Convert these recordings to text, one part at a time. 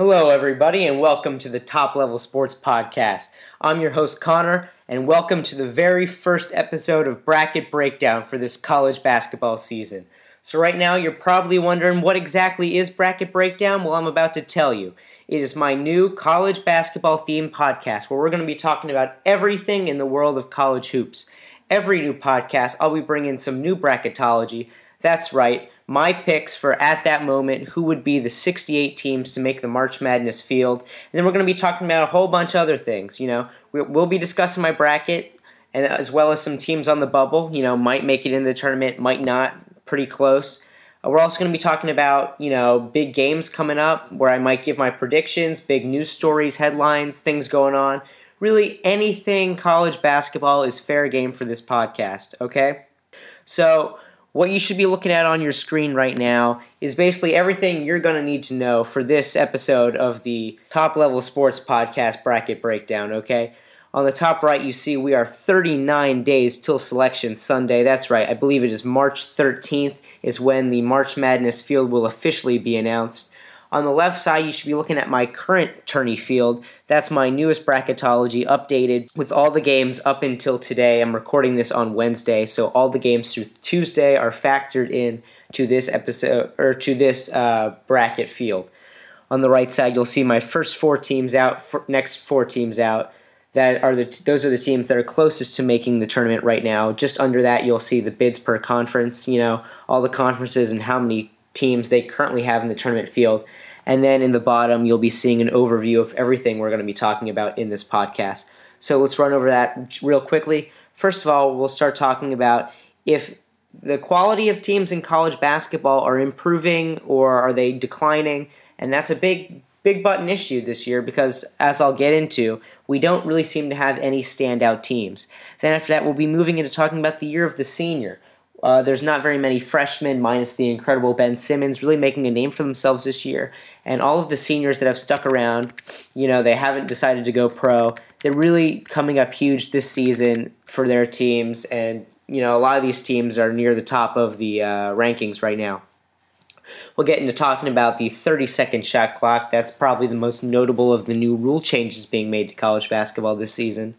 Hello, everybody, and welcome to the Top Level Sports Podcast. I'm your host, Connor, and welcome to the very first episode of Bracket Breakdown for this college basketball season. So right now, you're probably wondering, what exactly is Bracket Breakdown? Well, I'm about to tell you. It is my new college basketball-themed podcast where we're going to be talking about everything in the world of college hoops. Every new podcast, I'll be bringing some new bracketology. That's right, my picks for, at that moment, who would be the 68 teams to make the March Madness field. And then we're going to be talking about a whole bunch of other things. We'll be discussing my bracket, and as well as some teams on the bubble. Might make it in the tournament, might not, pretty close. We're also going to be talking about, big games coming up where I might give my predictions, big news stories, headlines, things going on. Really, anything college basketball is fair game for this podcast, okay? So what you should be looking at on your screen right now is basically everything you're going to need to know for this episode of the Top Level Sports Podcast Bracket Breakdown, okay? On the top right, you see we are 39 days till Selection Sunday. That's right, I believe it is March 13th is when the March Madness field will officially be announced. On the left side, you should be looking at my current tourney field. That's my newest bracketology, updated with all the games up until today. I'm recording this on Wednesday, so all the games through Tuesday are factored in to this episode or to this bracket field. On the right side, you'll see my first four teams out, next four teams out. Those are the teams that are closest to making the tournament right now. Just under that, you'll see the bids per conference. All the conferences and how many teams they currently have in the tournament field. And then in the bottom, you'll be seeing an overview of everything we're going to be talking about in this podcast. So let's run over that real quickly. First of all, we'll start talking about if the quality of teams in college basketball are improving or are they declining. And that's a big button issue this year because, as I'll get into, we don't really seem to have any standout teams. Then after that, we'll be moving into talking about the year of the senior. There's not very many freshmen, minus the incredible Ben Simmons, really making a name for themselves this year. And all of the seniors that have stuck around, they haven't decided to go pro. They're really coming up huge this season for their teams. And, a lot of these teams are near the top of the rankings right now. We'll get into talking about the 30-second shot clock. That's probably the most notable of the new rule changes being made to college basketball this season.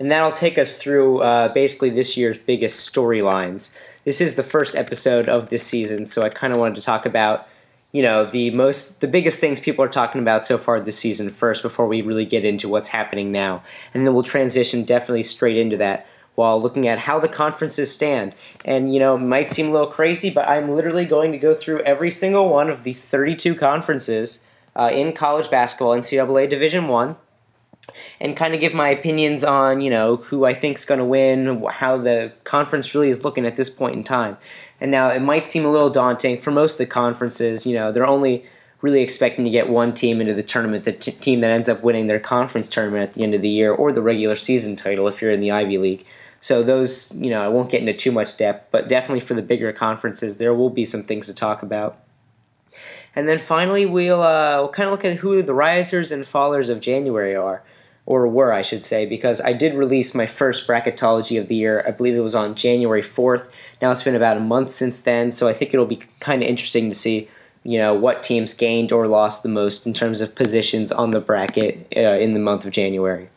And that'll take us through basically this year's biggest storylines. This is the first episode of this season, so I kind of wanted to talk about, the biggest things people are talking about so far this season first before we really get into what's happening now. And then we'll transition definitely straight into that while looking at how the conferences stand. And, it might seem a little crazy, but I'm literally going to go through every single one of the 32 conferences in college basketball, NCAA Division I, and kind of give my opinions on, who I think is going to win, how the conference really is looking at this point in time. And now it might seem a little daunting for most of the conferences. They're only really expecting to get one team into the tournament, the team that ends up winning their conference tournament at the end of the year, or the regular season title if you're in the Ivy League. So those, I won't get into too much depth, but definitely for the bigger conferences, there will be some things to talk about. And then finally, we'll kind of look at who the risers and fallers of January are. Or were, I should say, because I did release my first bracketology of the year. I believe it was on January 4th. Now it's been about a month since then, so I think it'll be kind of interesting to see, what teams gained or lost the most in terms of positions on the bracket in the month of January.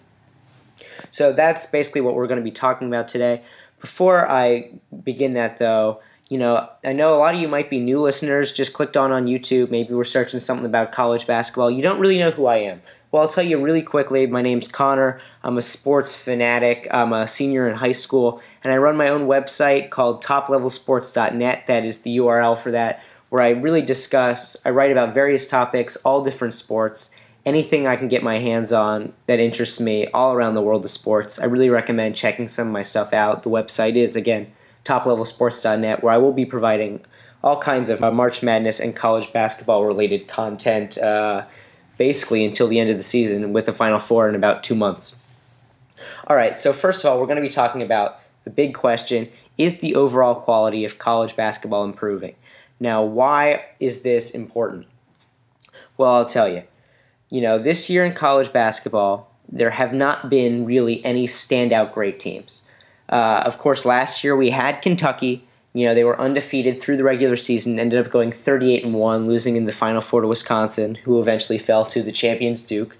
So that's basically what we're going to be talking about today. Before I begin that, though, I know a lot of you might be new listeners, just clicked on YouTube, maybe we're searching something about college basketball. You don't really know who I am. Well, I'll tell you really quickly. My name's Connor. I'm a sports fanatic. I'm a senior in high school, and I run my own website called toplevelsports.net. That is the URL for that, where I really I write about various topics, all different sports, anything I can get my hands on that interests me all around the world of sports. I really recommend checking some of my stuff out. The website is, again, toplevelsports.net, where I will be providing all kinds of March Madness and college basketball-related content basically until the end of the season, with the Final Four in about 2 months. All right, so first of all, we're going to be talking about the big question, is the overall quality of college basketball improving? Now, why is this important? Well, I'll tell you. This year in college basketball, there have not been really any standout great teams. Of course, last year we had Kentucky, They were undefeated through the regular season, ended up going 38-1, losing in the Final Four to Wisconsin, who eventually fell to the champions Duke.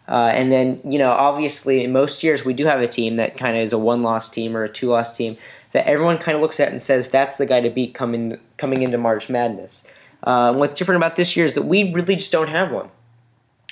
And then, obviously, in most years, we do have a team that kind of is a one-loss team or a two-loss team that everyone kind of looks at and says that's the guy to beat coming into March Madness. What's different about this year is that we really just don't have one,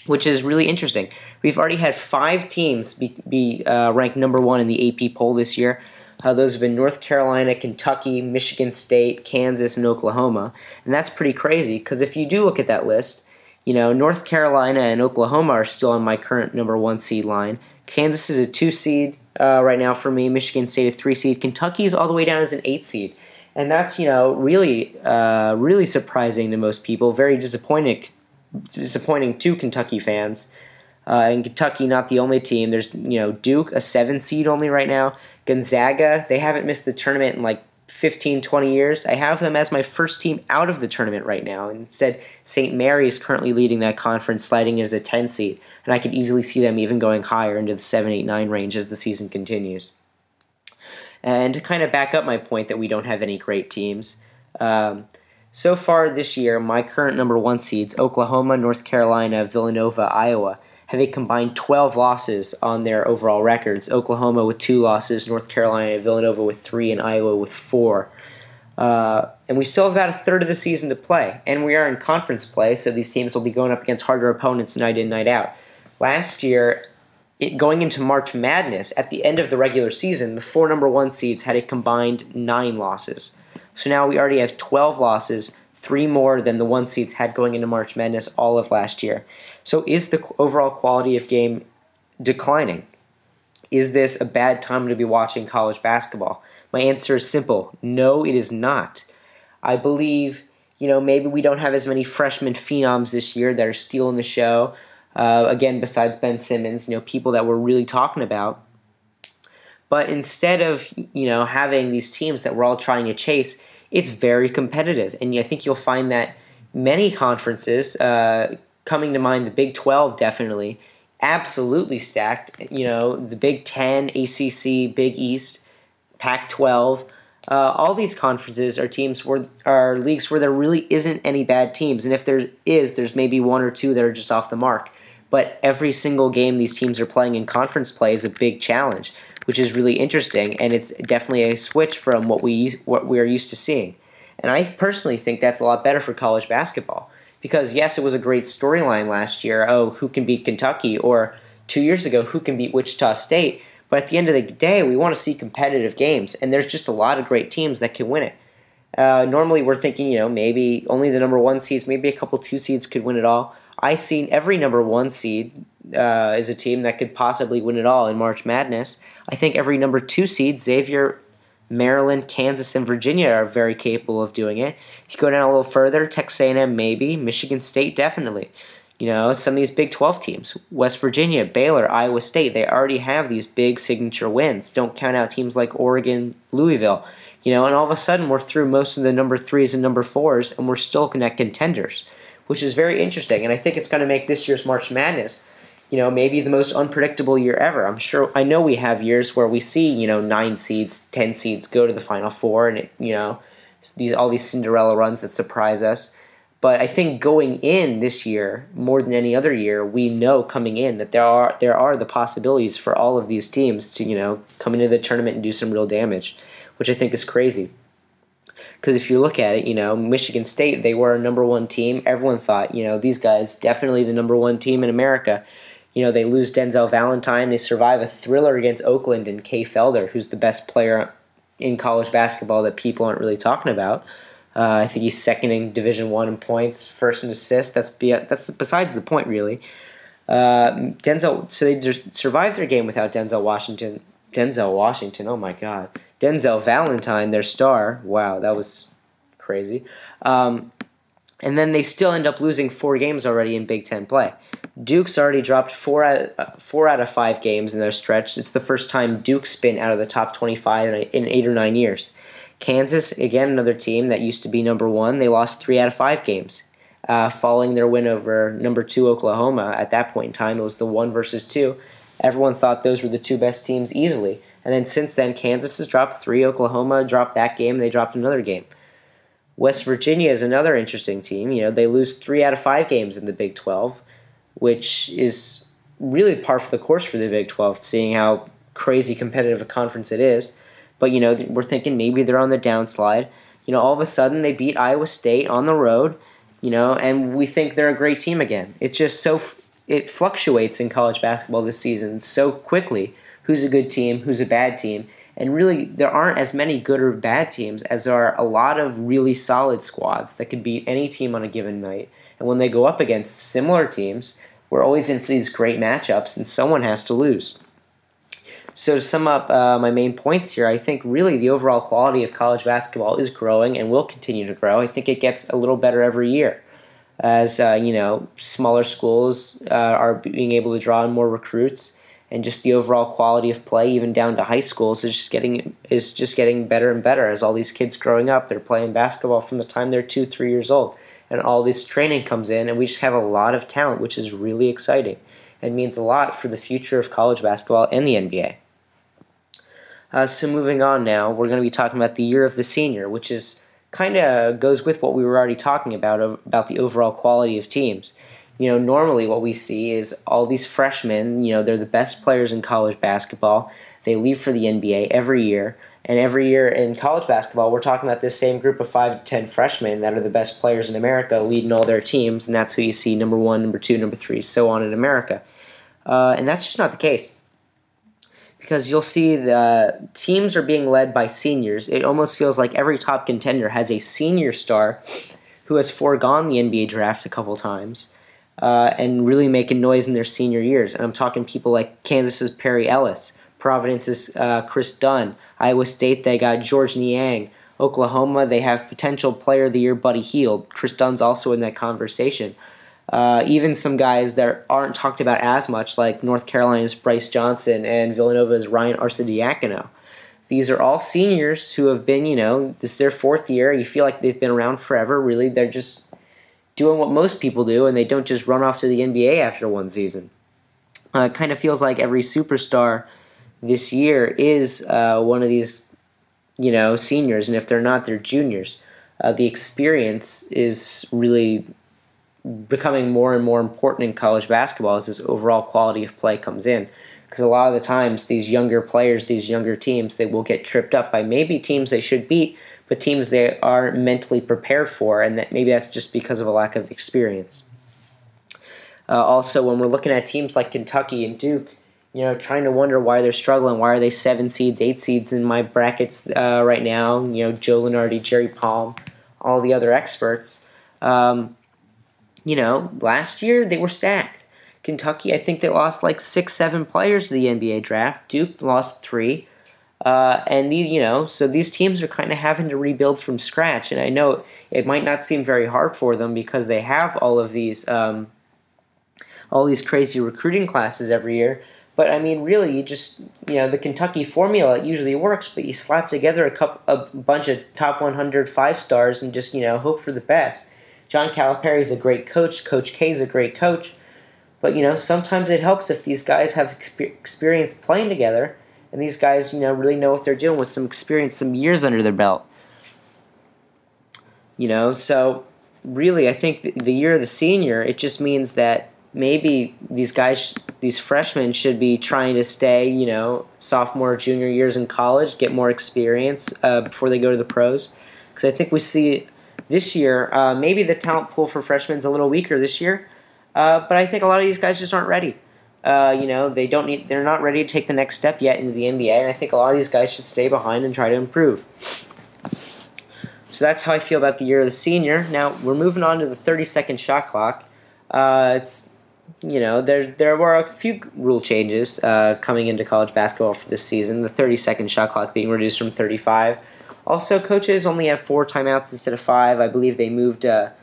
which is really interesting. We've already had 5 teams be ranked number 1 in the AP poll this year. Those have been North Carolina, Kentucky, Michigan State, Kansas, and Oklahoma. And that's pretty crazy because if you do look at that list, North Carolina and Oklahoma are still on my current number 1 seed line. Kansas is a 2 seed right now for me. Michigan State a 3 seed. Kentucky is all the way down as an 8 seed. And that's, really surprising to most people. Very disappointing to Kentucky fans. And Kentucky, not the only team. There's, Duke, a 7 seed only right now. Gonzaga, they haven't missed the tournament in like 15, 20 years. I have them as my first team out of the tournament right now. Instead, St. Mary's currently leading that conference, sliding as a 10 seed. And I could easily see them even going higher into the 7, 8, 9 range as the season continues. And to kind of back up my point that we don't have any great teams, so far this year, my current number 1 seeds, Oklahoma, North Carolina, Villanova, Iowa, have a combined 12 losses on their overall records. Oklahoma with 2 losses, North Carolina, Villanova with 3, and Iowa with 4. And we still have about a third of the season to play. And we are in conference play, so these teams will be going up against harder opponents night in, night out. Last year, going into March Madness, at the end of the regular season, the 4 number 1 seeds had a combined 9 losses. So now we already have 12 losses, 3 more than the 1 seeds had going into March Madness all of last year. So is the overall quality of game declining? Is this a bad time to be watching college basketball? My answer is simple. No, it is not. I believe, maybe we don't have as many freshman phenoms this year that are stealing the show. Again, besides Ben Simmons, people that we're really talking about. But instead of, having these teams that we're all trying to chase, it's very competitive. And I think you'll find that many conferences, coming to mind the Big 12 definitely, absolutely stacked. The Big 10, ACC, Big East, Pac-12, all these conferences are leagues where there really isn't any bad teams. And if there is, there's maybe 1 or 2 that are just off the mark. But every single game these teams are playing in conference play is a big challenge, which is really interesting, and it's definitely a switch from what we are used to seeing. And I personally think that's a lot better for college basketball. Because, yes, it was a great storyline last year. Oh, who can beat Kentucky? Or 2 years ago, who can beat Wichita State? But at the end of the day, we want to see competitive games. And there's just a lot of great teams that can win it. Normally, we're thinking, maybe only the number 1 seeds, maybe a couple 2 seeds could win it all. I've seen every number 1 seed is a team that could possibly win it all in March Madness. I think every number 2 seed, Xavier, Maryland, Kansas, and Virginia are very capable of doing it. If you go down a little further, Texas A&M maybe, Michigan State definitely. Some of these Big 12 teams, West Virginia, Baylor, Iowa State, they already have these big signature wins. Don't count out teams like Oregon, Louisville. And all of a sudden we're through most of the number 3s and number 4s, and we're still net contenders, which is very interesting. And I think it's going to make this year's March Madness maybe the most unpredictable year ever. I know we have years where we see, 9 seeds, 10 seeds go to the Final Four, and all these Cinderella runs that surprise us. But I think going in this year, more than any other year, we know coming in that there are the possibilities for all of these teams to, come into the tournament and do some real damage, which I think is crazy. Because if you look at it, Michigan State, they were a number 1 team. Everyone thought, these guys, definitely the number 1 team in America. They lose Denzel Valentine. They survive a thriller against Oakland and Kay Felder, who's the best player in college basketball that people aren't really talking about. I think he's second in Division I in points, first in assists. That's besides the point, really. So they just survived their game without Denzel Washington, oh my God. Denzel Valentine, their star. Wow, that was crazy. And then they still end up losing 4 games already in Big Ten play. Duke's already dropped 4 out of 5 games in their stretch. It's the first time Duke's been out of the top 25 in 8 or 9 years. Kansas, again, another team that used to be number 1. They lost 3 out of 5 games. Following their win over number 2 Oklahoma. At that point in time, it was the 1 versus 2. Everyone thought those were the 2 best teams easily. And then since then, Kansas has dropped 3. Oklahoma dropped that game. They dropped another game. West Virginia is another interesting team. They lose 3 out of 5 games in the Big 12, which is really par for the course for the Big 12, seeing how crazy competitive a conference it is. But, we're thinking maybe they're on the downslide. All of a sudden they beat Iowa State on the road, and we think they're a great team again. It's just it fluctuates in college basketball this season so quickly. Who's a good team, who's a bad team. And really, there aren't as many good or bad teams as there are a lot of really solid squads that could beat any team on a given night. And when they go up against similar teams, we're always in for these great matchups, and someone has to lose. So to sum up my main points here, I think really the overall quality of college basketball is growing and will continue to grow. I think it gets a little better every year as, smaller schools are being able to draw in more recruits. And just the overall quality of play, even down to high schools, is just getting better and better. As all these kids growing up, they're playing basketball from the time they're 2, 3 years old, and all this training comes in, and we just have a lot of talent, which is really exciting, and means a lot for the future of college basketball and the NBA. So moving on now, we're going to be talking about the year of the senior, which is kind of goes with what we were already talking about the overall quality of teams. Normally what we see is all these freshmen, they're the best players in college basketball. They leave for the NBA every year. And every year in college basketball, we're talking about this same group of 5 to 10 freshmen that are the best players in America leading all their teams. And that's who you see number 1, number 2, number 3, so on in America. And that's just not the case. Because you'll see the teams are being led by seniors. It almost feels like every top contender has a senior star who has foregone the NBA draft a couple times. And really making noise in their senior years. And I'm talking people like Kansas's Perry Ellis, Providence's Chris Dunn, Iowa State, they got George Niang, Oklahoma, they have potential player of the year Buddy Hield. Chris Dunn's also in that conversation. Even some guys that aren't talked about as much, like North Carolina's Bryce Johnson and Villanova's Ryan Arcidiacono. These are all seniors who have been, this is their 4th year. You feel like they've been around forever. Really, they're just doing what most people do, and they don't just run off to the NBA after one season. It kind of feels like every superstar this year is one of these, seniors, and if they're not, they're juniors. The experience is really becoming more and more important in college basketball as this overall quality of play comes in. Because a lot of the times, these younger players, these younger teams, they will get tripped up by maybe teams they should beat, but teams they aren't mentally prepared for, and that maybe that's just because of a lack of experience. Also, when we're looking at teams like Kentucky and Duke, trying to wonder why they're struggling, why are they 7 seeds, 8 seeds in my brackets right now, Joe Lunardi, Jerry Palm, all the other experts. Last year they were stacked. Kentucky, I think they lost like 6, 7 players to the NBA draft. Duke lost 3. And these, so these teams are kind of having to rebuild from scratch. And I know it might not seem very hard for them because they have all these crazy recruiting classes every year. But I mean, really, you just, the Kentucky formula, it usually works, but you slap together a bunch of top 100 5-stars and just, hope for the best. John Calipari is a great coach. Coach K is a great coach. But, sometimes it helps if these guys have experience playing together, and these guys, really know what they're doing with some experience, some years under their belt. So really, I think the year of the senior, it just means that maybe these guys, these freshmen should be trying to stay, sophomore, junior years in college, get more experience before they go to the pros. Because I think we see this year, maybe the talent pool for freshmen is a little weaker this year. But I think a lot of these guys just aren't ready. They're not ready to take the next step yet into the NBA, and I think a lot of these guys should stay behind and try to improve. So that's how I feel about the year of the senior. Now we're moving on to the 30-second shot clock. There were a few rule changes coming into college basketball for this season. The 30-second shot clock being reduced from 35. Also, coaches only have 4 timeouts instead of 5. I believe they moved the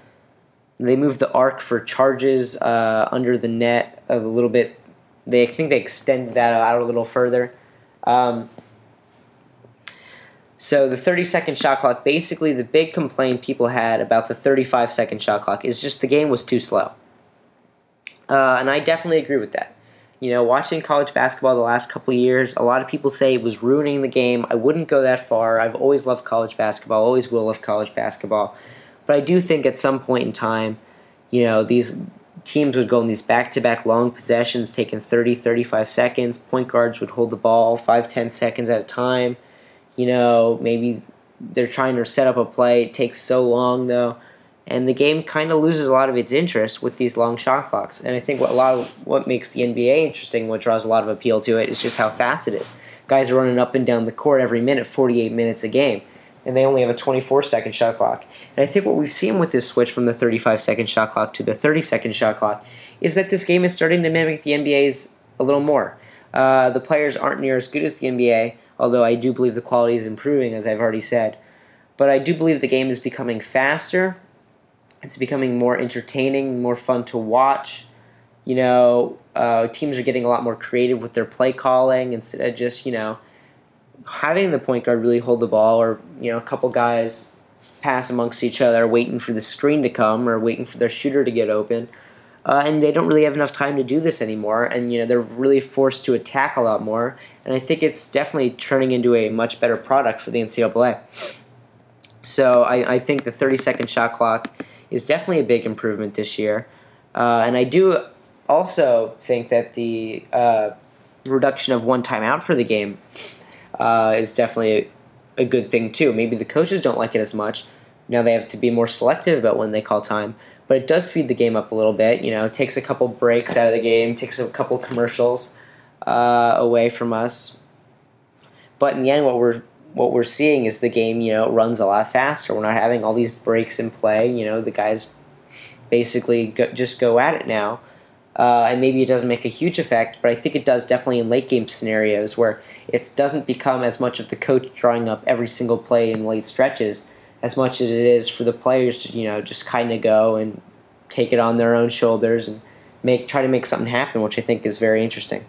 arc for charges under the net a little bit. I think they extended that out a little further. So the 30-second shot clock, basically the big complaint people had about the 35-second shot clock is just the game was too slow. And I definitely agree with that. Watching college basketball the last couple of years, a lot of people say it was ruining the game. I wouldn't go that far. I've always loved college basketball, always will love college basketball. But I do think at some point in time, these teams would go in these back-to-back long possessions taking 30, 35 seconds. Point guards would hold the ball 5, 10 seconds at a time. Maybe they're trying to set up a play. It takes so long, though. And the game kind of loses a lot of its interest with these long shot clocks. And I think what makes the NBA interesting, what draws a lot of appeal to it, is just how fast it is. Guys are running up and down the court every minute, 48 minutes a game. And they only have a 24-second shot clock. And I think what we've seen with this switch from the 35-second shot clock to the 30-second shot clock is that this game is starting to mimic the NBA's a little more. The players aren't near as good as the NBA, although I do believe the quality is improving, as I've already said. But I do believe the game is becoming faster. It's becoming more entertaining, more fun to watch. Teams are getting a lot more creative with their play calling instead of just, having the point guard really hold the ball or, a couple guys pass amongst each other waiting for the screen to come or waiting for their shooter to get open. And they don't really have enough time to do this anymore. And, they're really forced to attack a lot more. And I think it's definitely turning into a much better product for the NCAA. So I think the 30-second shot clock is definitely a big improvement this year. And I do also think that the reduction of one timeout for the game is definitely a good thing too. Maybe the coaches don't like it as much. Now they have to be more selective about when they call time. But it does speed the game up a little bit. It takes a couple breaks out of the game, takes a couple commercials away from us. But in the end, what we're seeing is the game, runs a lot faster. We're not having all these breaks in play. The guys basically just go at it now. And maybe it doesn't make a huge effect, but I think it does definitely in late game scenarios where it doesn't become as much of the coach drawing up every single play in late stretches as much as it is for the players to, just kind of go and take it on their own shoulders and try to make something happen, which I think is very interesting.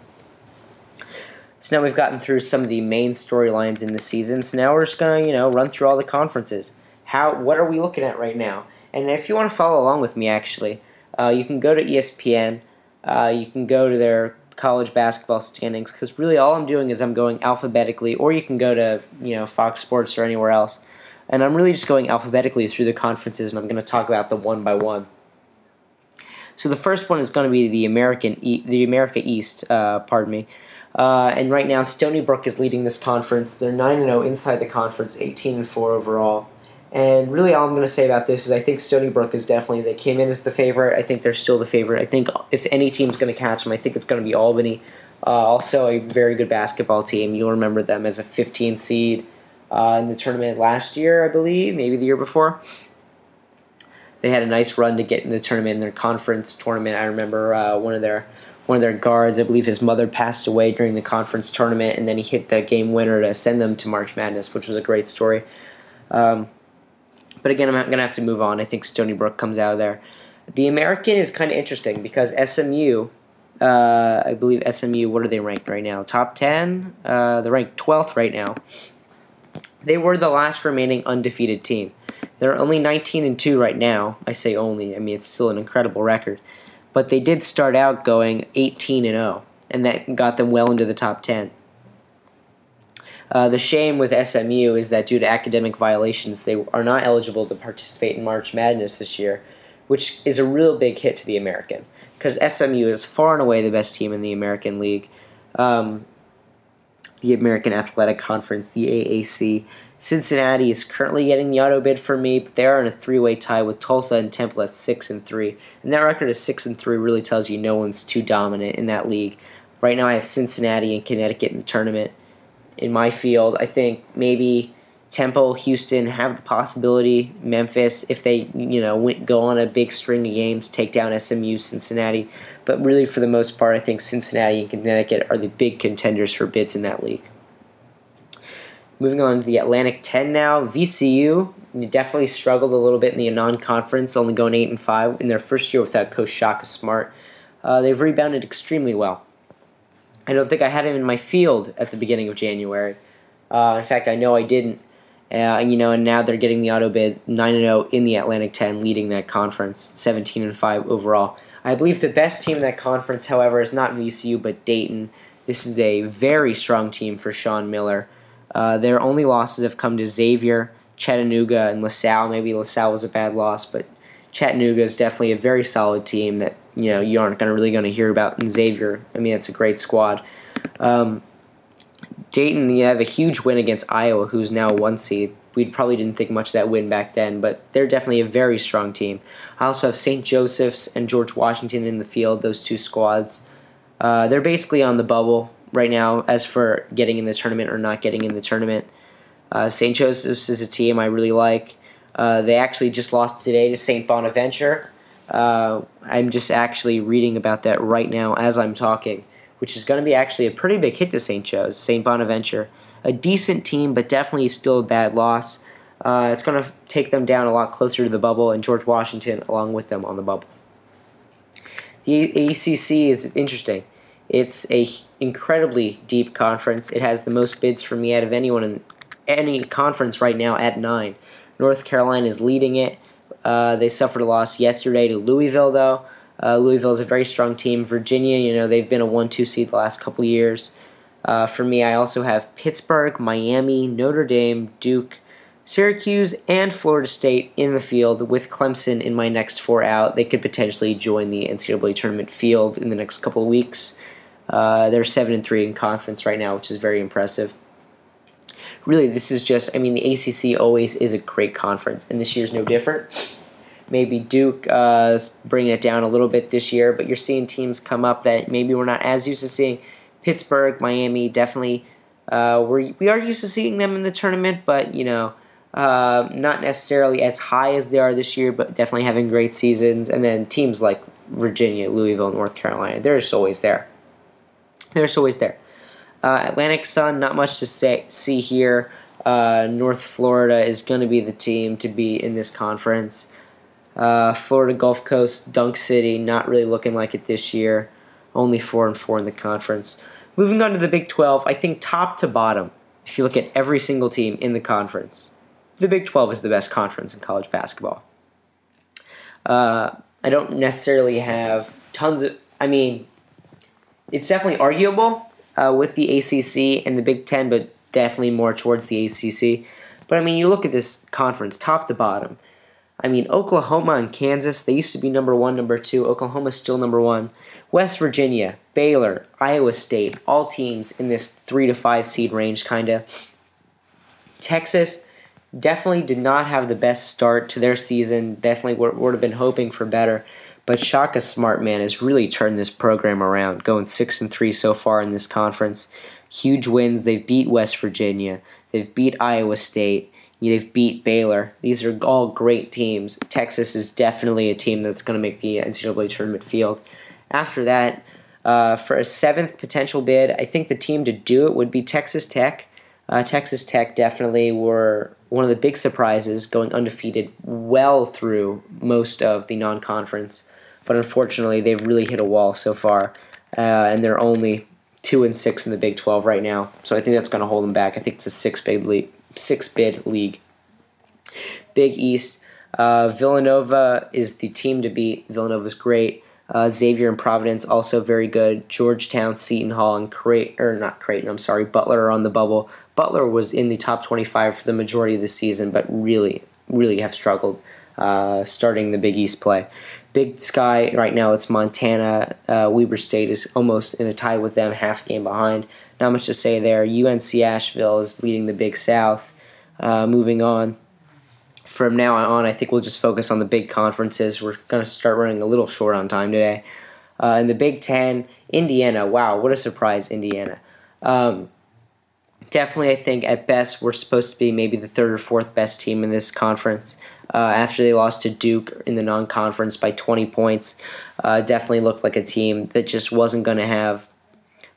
So now we've gotten through some of the main storylines in the season. So now we're just going to, run through all the conferences. What are we looking at right now? And if you want to follow along with me, actually, you can go to ESPN. You can go to their college basketball standings because really all I'm doing is I'm going alphabetically, or you can go to Fox Sports or anywhere else. And I'm really just going alphabetically through the conferences, and I'm going to talk about them one by one. So the first one is going to be the America East. And right now, Stony Brook is leading this conference. They're 9-0 inside the conference, 18-4 overall. And really all I'm going to say about this is I think Stony Brook is they came in as the favorite. I think they're still the favorite. I think if any team's going to catch them, I think it's going to be Albany. Also a very good basketball team. You'll remember them as a 15 seed in the tournament last year, I believe, maybe the year before. They had a nice run to get in the tournament, in their conference tournament. I remember one of their guards, I believe his mother passed away during the conference tournament, and then he hit the game winner to send them to March Madness, which was a great story. But again, I'm going to have to move on. I think Stony Brook comes out of there. The American is kind of interesting because SMU, I believe SMU, what are they ranked right now? Top 10? They're ranked 12th right now. They were the last remaining undefeated team. They're only 19-2 right now. I say only. I mean, it's still an incredible record. But they did start out going 18-0, and that got them well into the top 10. The shame with SMU is that due to academic violations, they are not eligible to participate in March Madness this year, which is a real big hit to the American, because SMU is far and away the best team in the American League, the American Athletic Conference, the AAC. Cincinnati is currently getting the auto bid for me, but they are in a three-way tie with Tulsa and Temple at 6-3. And that record of 6-3 really tells you no one's too dominant in that league. Right now I have Cincinnati and Connecticut in the tournament. In my field, I think maybe Temple, Houston have the possibility. Memphis, if they go on a big string of games, take down SMU, Cincinnati. But really, for the most part, I think Cincinnati and Connecticut are the big contenders for bids in that league. Moving on to the Atlantic 10 now, VCU definitely struggled a little bit in the non-conference, only going 8-5 in their first year without Coach Shaka Smart. They've rebounded extremely well. I don't think I had him in my field at the beginning of January. In fact, I know I didn't. And now they're getting the auto bid 9-0 in the Atlantic 10, leading that conference, 17-5 overall. I believe the best team in that conference, however, is not VCU but Dayton. This is a very strong team for Sean Miller. Their only losses have come to Xavier, Chattanooga, and LaSalle. Maybe LaSalle was a bad loss, but Chattanooga is definitely a very solid team that you aren't really going to hear about. And Xavier, I mean, it's a great squad. Dayton, you have a huge win against Iowa, who's now a 1 seed. We probably didn't think much of that win back then, but they're definitely a very strong team. I also have St. Joseph's and George Washington in the field, those two squads. They're basically on the bubble right now as for getting in the tournament or not getting in the tournament. St. Joseph's is a team I really like. They actually just lost today to St. Bonaventure. I'm just actually reading about that right now as I'm talking, which is going to be actually a pretty big hit to St. Joe's, St. Bonaventure. A decent team, but definitely still a bad loss. It's going to take them down a lot closer to the bubble, and George Washington along with them on the bubble. The ACC is interesting. It's a incredibly deep conference. It has the most bids for me out of anyone in any conference right now at 9. North Carolina is leading it. They suffered a loss yesterday to Louisville, though. Louisville is a very strong team. Virginia, they've been a 1-2 seed the last couple years. For me, I also have Pittsburgh, Miami, Notre Dame, Duke, Syracuse, and Florida State in the field with Clemson in my next 4 out. They could potentially join the NCAA tournament field in the next couple of weeks. They're 7-3 in conference right now, which is very impressive. Really, this is just, the ACC always is a great conference, and this year's no different. Maybe Duke bringing it down a little bit this year, but you're seeing teams come up that maybe we're not as used to seeing. Pittsburgh, Miami, definitely we are used to seeing them in the tournament, but not necessarily as high as they are this year, but definitely having great seasons. And then teams like Virginia, Louisville, North Carolina, they're just always there. They're just always there. Atlantic Sun, not much to see here. North Florida is going to be the team to be in this conference. Florida Gulf Coast, Dunk City, not really looking like it this year. Only 4-4 in the conference. Moving on to the Big 12, I think top to bottom, if you look at every single team in the conference, the Big 12 is the best conference in college basketball. I don't necessarily have tons of, it's definitely arguable with the ACC and the Big 10, but definitely more towards the ACC. But, you look at this conference, top to bottom. Oklahoma and Kansas, they used to be number 1, number 2. Oklahoma's still number 1. West Virginia, Baylor, Iowa State, all teams in this 3 to 5 seed range, kind of. Texas definitely did not have the best start to their season. Definitely would have been hoping for better. But Shaka Smart, man, has really turned this program around, going 6-3 so far in this conference. Huge wins. They've beat West Virginia. They've beat Iowa State. They've beat Baylor. These are all great teams. Texas is definitely a team that's going to make the NCAA tournament field. After that, for a 7th potential bid, I think the team to do it would be Texas Tech. Texas Tech definitely were one of the big surprises, going undefeated well through most of the non-conference. But unfortunately, they've really hit a wall so far, and they're only 2-6 in the Big 12 right now. So I think that's going to hold them back. I think it's a 6-bid league. Big East, Villanova is the team to beat. Villanova's great. Xavier and Providence also very good. Georgetown, Seton Hall, and Butler are on the bubble. Butler was in the top 25 for the majority of the season, but really, really have struggled starting the Big East play. Big Sky, right now it's Montana. Weber State is almost in a tie with them, half a game behind. Not much to say there. UNC Asheville is leading the Big South. Moving on. From now on, I think we'll just focus on the big conferences. We're going to start running a little short on time today. In the Big Ten, Indiana. Wow, what a surprise, Indiana. Definitely, I think, at best, we're supposed to be maybe the 3rd or 4th best team in this conference. After they lost to Duke in the non-conference by 20 points, definitely looked like a team that just wasn't going to have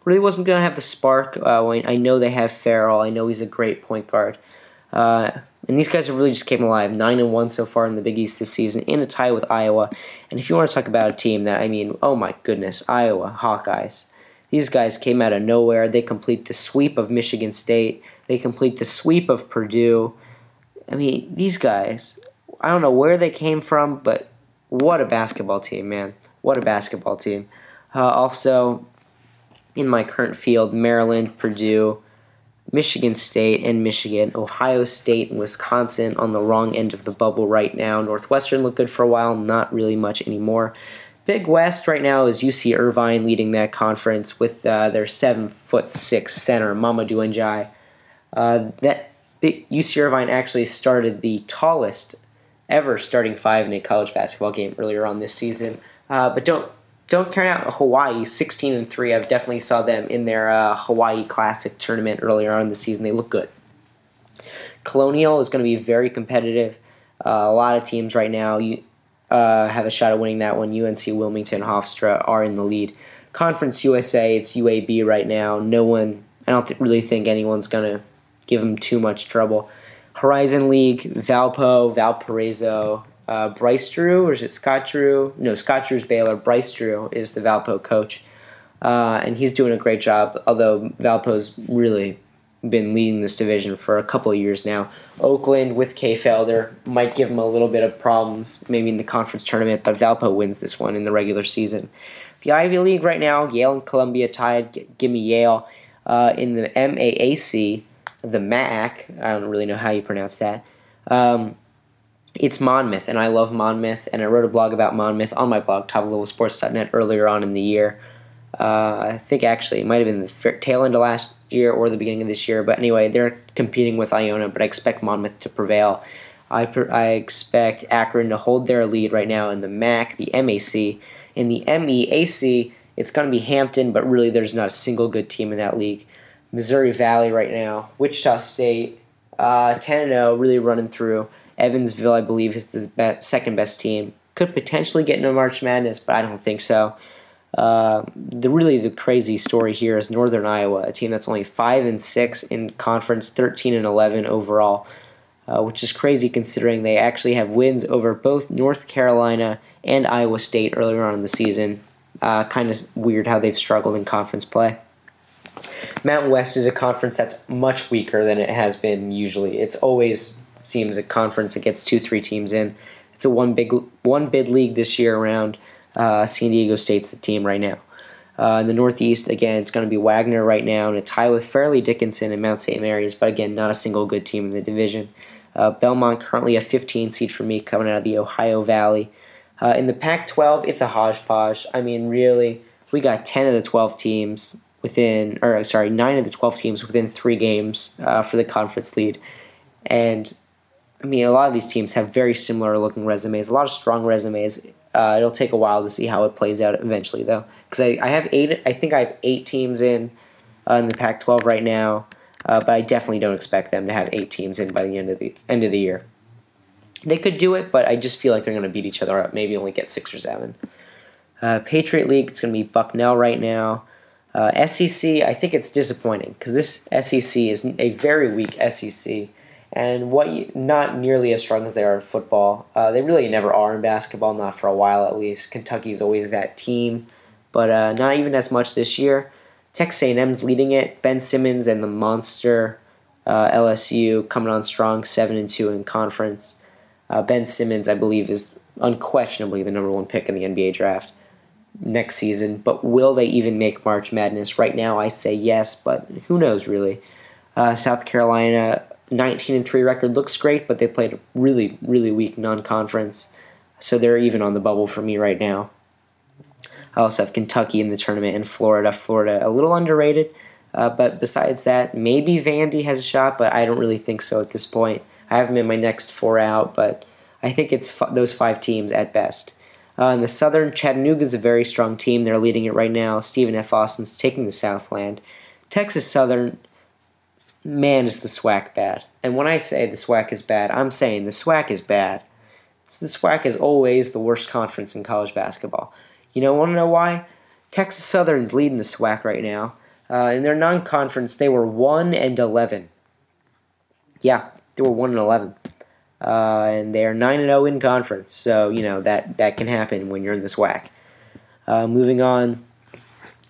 the spark. I know they have Farrell. I know he's a great point guard. And these guys have really just came alive. 9-1 so far in the Big East this season, in a tie with Iowa. And if you want to talk about a team that, oh my goodness, Iowa, Hawkeyes. These guys came out of nowhere. They complete the sweep of Michigan State. They complete the sweep of Purdue. These guys, I don't know where they came from, but what a basketball team, man. What a basketball team. Also, in my current field, Maryland, Purdue, Michigan State, and Michigan, Ohio State, and Wisconsin on the wrong end of the bubble right now. Northwestern looked good for a while, not really much anymore. Big West right now is UC Irvine leading that conference with their 7'6" center, Mamadou Ndiaye. That big UC Irvine actually started the tallest ever starting five in a college basketball game earlier on this season. But don't count out Hawaii, 16-3. I've definitely saw them in their Hawaii Classic tournament earlier on in the season. They look good. Colonial is going to be very competitive. A lot of teams right now have a shot at winning that one. UNC, Wilmington, Hofstra are in the lead. Conference USA, it's UAB right now. I don't really think anyone's going to give them too much trouble. Horizon League, Valpo, Valparaiso, Bryce Drew, or is it Scott Drew? No, Scott Drew's Baylor. Bryce Drew is the Valpo coach, and he's doing a great job, although Valpo's really been leading this division for a couple of years now. Oakland with Kay Felder might give him a little bit of problems maybe in the conference tournament, but Valpo wins this one in the regular season. The Ivy League right now, Yale and Columbia tied. Give me Yale. In the MAAC, the MAAC, I don't really know how you pronounce that. It's Monmouth, and I love Monmouth, and I wrote a blog about Monmouth on my blog, toplevelsports.net, earlier on in the year. I think actually it might have been the tail end of last year or the beginning of this year, but anyway, they're competing with Iona, but I expect Monmouth to prevail. I expect Akron to hold their lead right now in the MAC, the MAC. In the MEAC, it's going to be Hampton, but really there's not a single good team in that league. Missouri Valley right now, Wichita State, 10-0, really running through. Evansville, I believe, is the second best team. Could potentially get into March Madness, but I don't think so. The crazy story here is Northern Iowa, a team that's only 5-6 in conference, 13-11 overall, which is crazy considering they actually have wins over both North Carolina and Iowa State earlier on in the season. Kind of weird how they've struggled in conference play. Mountain West is a conference that's much weaker than it has been usually. It's always seems a conference that gets 2-3 teams in. It's a one bid league this year around. San Diego State's the team right now. In the Northeast, again, it's going to be Wagner right now, and a tie with Fairleigh Dickinson and Mount St. Mary's, but again, not a single good team in the division. Belmont currently a 15 seed for me coming out of the Ohio Valley. In the Pac-12, it's a hodgepodge. I mean, really, we got 10 of the 12 teams 9 of the 12 teams within 3 games for the conference lead. And I mean, a lot of these teams have very similar looking resumes, a lot of strong resumes. It'll take a while to see how it plays out eventually, though, because I have 8. I think I have 8 teams in the Pac-12 right now, but I definitely don't expect them to have 8 teams in by the end of the year. They could do it, but I just feel like they're going to beat each other up. Maybe only get 6 or 7. Patriot League, it's going to be Bucknell right now. SEC, I think it's disappointing because this SEC is a very weak SEC. And not nearly as strong as they are in football. They really never are in basketball, not for a while at least. Kentucky's always that team, but not even as much this year. Texas A&M's leading it. Ben Simmons and the monster LSU coming on strong, 7-2 in conference. Ben Simmons, I believe, is unquestionably the number 1 pick in the NBA draft next season. But will they even make March Madness? Right now, I say yes, but who knows really? South Carolina, 19-3 record looks great, but they played a really, really weak non-conference, so they're even on the bubble for me right now. I also have Kentucky in the tournament and Florida. Florida, a little underrated, but besides that, maybe Vandy has a shot, but I don't really think so at this point. I have them in my next 4 out, but I think it's those 5 teams at best. In the Southern, Chattanooga's a very strong team. They're leading it right now. Stephen F. Austin's taking the Southland. Texas Southern, man, is the SWAC bad. And when I say the SWAC is bad, I'm saying the SWAC is bad. The SWAC is always the worst conference in college basketball. Want to know why? Texas Southern's leading the SWAC right now. In their non-conference, they were 1-11. Yeah, they were 1-11. And they are 9-0 in conference. So, that can happen when you're in the SWAC. Moving on.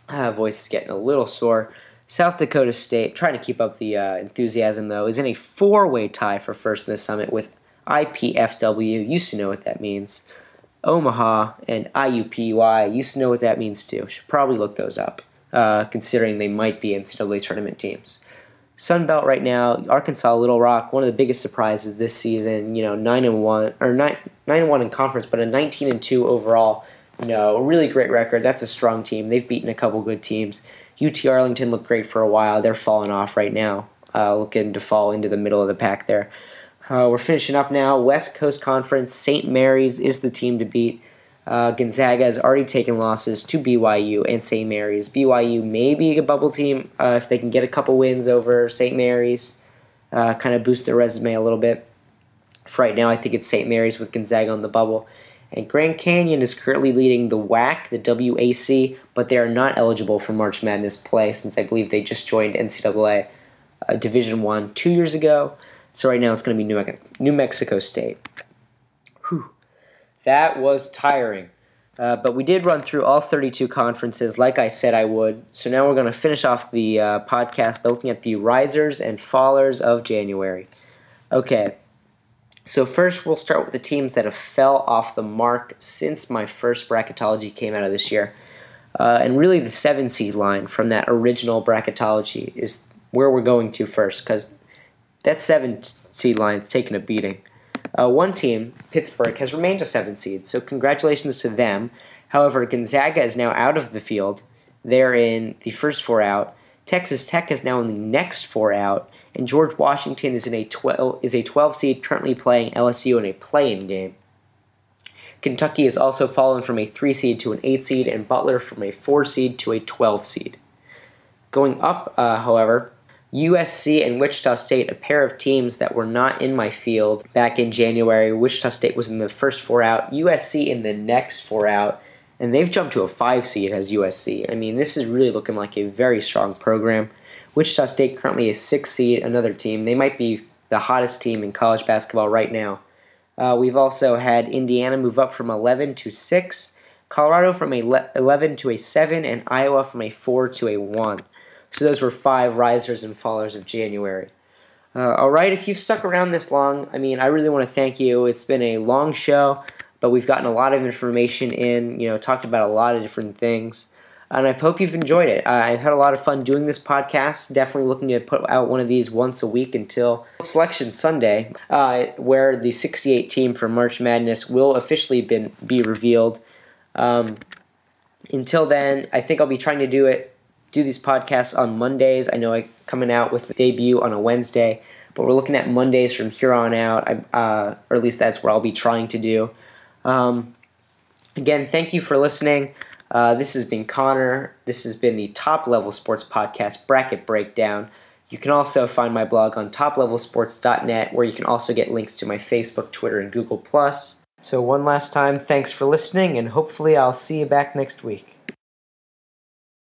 Voice is getting a little sore. South Dakota State, trying to keep up the enthusiasm, though, is in a 4-way tie for first in the Summit with IPFW. Used to know what that means. Omaha, and IUPUI. I used to know what that means too. Should probably look those up, considering they might be NCAA tournament teams. Sun Belt right now, Arkansas, Little Rock, one of the biggest surprises this season. 9-1 or 9-1 in conference, but a 19-2 overall. A really great record. That's a strong team. They've beaten a couple good teams. UT Arlington looked great for a while. They're falling off right now, looking to fall into the middle of the pack there. We're finishing up now. West Coast Conference, St. Mary's is the team to beat. Gonzaga has already taken losses to BYU and St. Mary's. BYU may be a bubble team if they can get a couple wins over St. Mary's, kind of boost their resume a little bit. For right now, I think it's St. Mary's with Gonzaga on the bubble. And Grand Canyon is currently leading the WAC, the WAC, but they are not eligible for March Madness play since I believe they just joined NCAA Division I 2 years ago. So right now it's going to be New Mexico State. Whew. That was tiring. But we did run through all 32 conferences like I said I would. So now we're going to finish off the podcast by looking at the risers and fallers of January. Okay. So first we'll start with the teams that have fell off the mark since my first bracketology came out of this year. And really the 7-seed line from that original bracketology is where we're going to first, because that 7-seed line is taking a beating. One team, Pittsburgh, has remained a 7-seed, so congratulations to them. However, Gonzaga is now out of the field. They're in the first 4 out. Texas Tech is now in the next 4 out. And George Washington is a 12 seed, currently playing LSU in a play-in game. Kentucky has also fallen from a 3 seed to an 8 seed, and Butler from a 4 seed to a 12 seed. Going up, however, USC and Wichita State, a pair of teams that were not in my field back in January. Wichita State was in the first 4 out, USC in the next 4 out, and they've jumped to a 5 seed as USC. I mean, this is really looking like a very strong program. Wichita State currently a 6 seed, another team. They might be the hottest team in college basketball right now. We've also had Indiana move up from 11 to 6, Colorado from 11 to a 7, and Iowa from a 4 to a 1. So those were 5 risers and fallers of January. All right, if you've stuck around this long, I really want to thank you. It's been a long show, but we've gotten a lot of information in, talked about a lot of different things. And I hope you've enjoyed it. I've had a lot of fun doing this podcast. Definitely looking to put out one of these once a week until Selection Sunday, where the 68 team for March Madness will officially be revealed. Until then, I think I'll be trying to do these podcasts on Mondays. I know I'm coming out with the debut on a Wednesday, but we're looking at Mondays from here on out, or at least that's where I'll be trying to do. Again, thank you for listening. This has been Connor. This has been the Top Level Sports Podcast Bracket Breakdown. You can also find my blog on toplevelsports.net, where you can also get links to my Facebook, Twitter, and Google+. So one last time, thanks for listening, and hopefully I'll see you back next week.